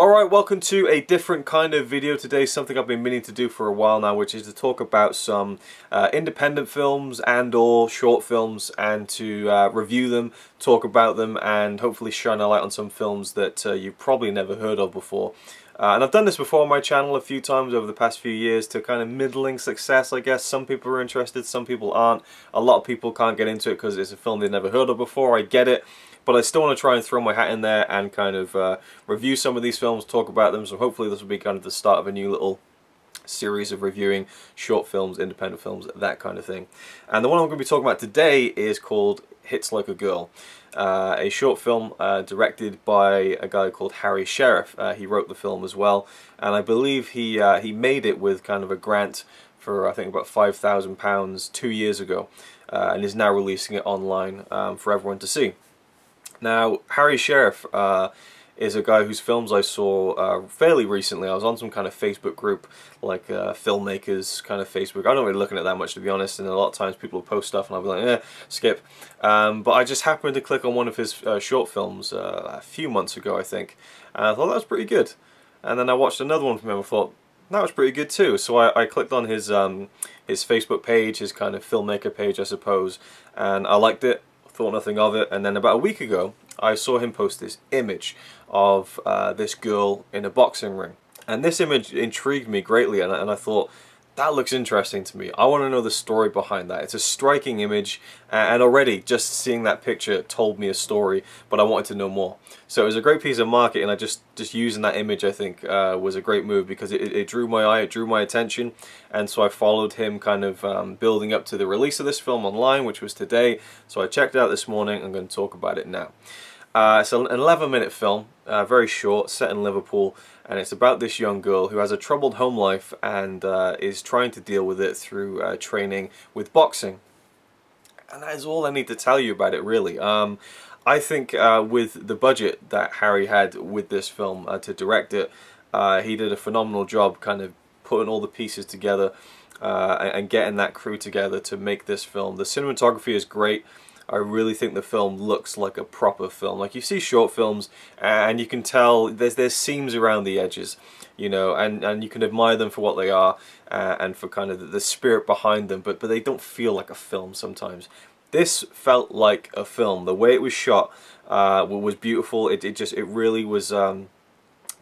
Alright, welcome to a different kind of video today, something I've been meaning to do for a while now, which is to talk about some independent films and or short films, and to review them, talk about them, and hopefully shine a light on some films that you've probably never heard of before. And I've done this before on my channel a few times over the past few years to kind of middling success, I guess. Some people are interested, some people aren't. A lot of people can't get into it because it's a film they've never heard of before, I get it. But I still want to try and throw my hat in there and kind of review some of these films, talk about them. So hopefully this will be kind of the start of a new little series of reviewing short films, independent films, that kind of thing. And the one I'm going to be talking about today is called Hits Like a Girl. A short film directed by a guy called Harry Sheriff. He wrote the film as well, and I believe he made it with kind of a grant for I think about £5,000 2 years ago, and is now releasing it online for everyone to see. Now, Harry Sheriff is a guy whose films I saw fairly recently. I was on some kind of Facebook group, like filmmakers kind of Facebook. I don't really look at it that much, to be honest, and a lot of times people will post stuff and I'll be like, eh, skip. But I just happened to click on one of his short films a few months ago, I think, and I thought that was pretty good. And then I watched another one from him and I thought, that was pretty good too. So I clicked on his Facebook page, his kind of filmmaker page, I suppose, and I liked it. Thought nothing of it, and then about a week ago I saw him post this image of this girl in a boxing ring, and this image intrigued me greatly, and I thought, that looks interesting to me. I want to know the story behind that. It's a striking image, and already just seeing that picture told me a story, but I wanted to know more. So it was a great piece of marketing, and I just using that image, I think, was a great move, because it drew my eye, it drew my attention, and so I followed him kind of building up to the release of this film online, which was today. So I checked it out this morning. I'm going to talk about it now. It's an 11-minute film, very short, set in Liverpool, and it's about this young girl who has a troubled home life and is trying to deal with it through training with boxing. And that is all I need to tell you about it, really. I think with the budget that Harry had with this film to direct it, he did a phenomenal job kind of putting all the pieces together and getting that crew together to make this film. The cinematography is great. I really think the film looks like a proper film. Like, you see short films and you can tell there's seams around the edges, you know, and you can admire them for what they are and for kind of the spirit behind them, but they don't feel like a film sometimes. This felt like a film. The way it was shot was beautiful. It really was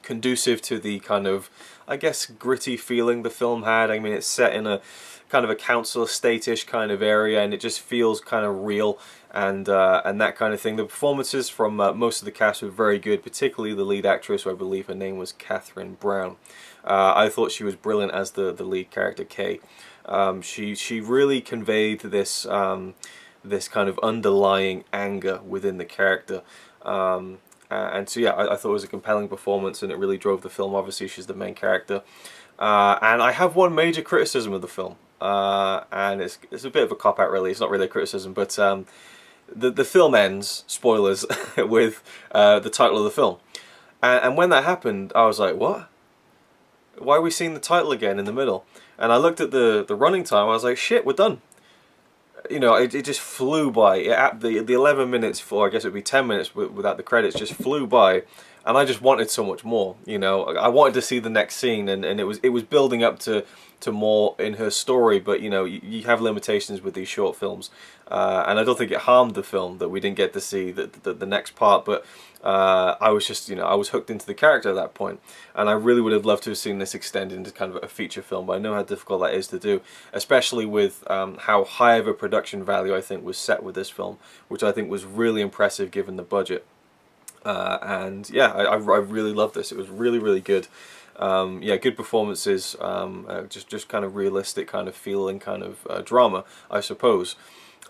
conducive to the kind of, I guess, gritty feeling the film had. I mean, it's set in a kind of a council estate-ish kind of area, and it just feels kind of real and that kind of thing. The performances from most of the cast were very good, particularly the lead actress, who I believe her name was Catherine Brown. I thought she was brilliant as the lead character, Kay. She really conveyed this this kind of underlying anger within the character. And so yeah, I thought it was a compelling performance, and it really drove the film. Obviously, she's the main character. And I have one major criticism of the film, and it's a bit of a cop-out, really. It's not really a criticism, but the film ends, spoilers, with the title of the film. And when that happened, I was like, what? Why are we seeing the title again in the middle? And I looked at the running time, I was like, shit, we're done. You know, it just flew by. The 11 minutes, for I guess it would be 10 minutes without the credits, just flew by. And I just wanted so much more, you know. I wanted to see the next scene, and it was building up to more in her story, but you know, you have limitations with these short films, and I don't think it harmed the film that we didn't get to see the next part, but I was just, you know, I was hooked into the character at that point, and I really would have loved to have seen this extended into kind of a feature film, but I know how difficult that is to do, especially with how high of a production value I think was set with this film, which I think was really impressive given the budget. And yeah, I really loved this. It was really, really good. Yeah, good performances, just kind of realistic kind of feeling, kind of drama, I suppose.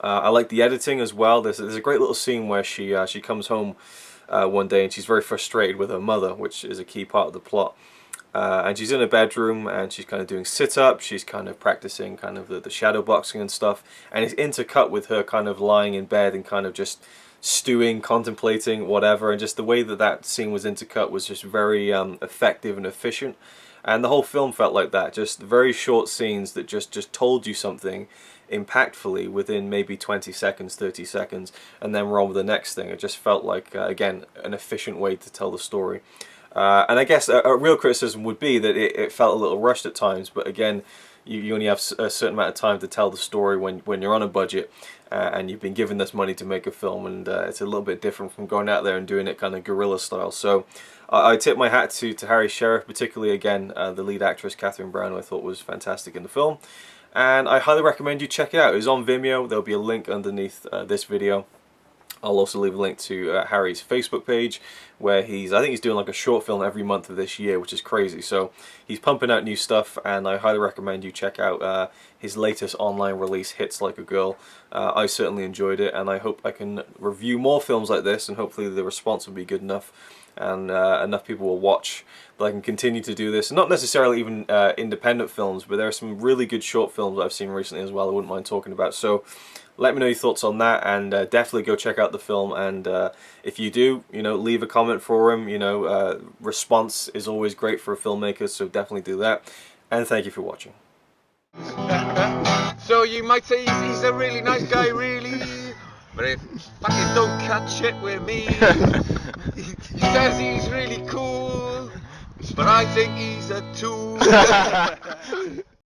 I like the editing as well. There's a great little scene where she comes home one day and she's very frustrated with her mother, which is a key part of the plot. And she's in a bedroom and she's kind of doing sit-ups, she's kind of practicing kind of the shadow boxing and stuff, and it's intercut with her kind of lying in bed and kind of just stewing, contemplating, whatever, and just the way that scene was intercut was just very effective and efficient, and the whole film felt like that. Just very short scenes that just told you something impactfully within maybe 20 seconds, 30 seconds, and then we're on with the next thing. It just felt like, again, an efficient way to tell the story. And I guess a real criticism would be that it felt a little rushed at times, but again, you only have a certain amount of time to tell the story when you're on a budget, and you've been given this money to make a film, and it's a little bit different from going out there and doing it kind of guerrilla style. So I tip my hat to Harry Sheriff, particularly again the lead actress Catherine Brown, who I thought was fantastic in the film, and I highly recommend you check it out. It's on Vimeo. There'll be a link underneath this video. I'll also leave a link to Harry's Facebook page, where I think he's doing like a short film every month of this year, which is crazy. So he's pumping out new stuff, and I highly recommend you check out his latest online release, Hits Like a Girl. I certainly enjoyed it, and I hope I can review more films like this, and hopefully the response will be good enough, and enough people will watch that I can continue to do this. Not necessarily even independent films, but there are some really good short films I've seen recently as well I wouldn't mind talking about. So let me know your thoughts on that, and definitely go check out the film, and if you do, leave a comment for him. Response is always great for a filmmaker, so definitely do that, and thank you for watching. So you might say he's a really nice guy, really, but if fucking don't cut shit with me. He says he's really cool, but I think he's a tool.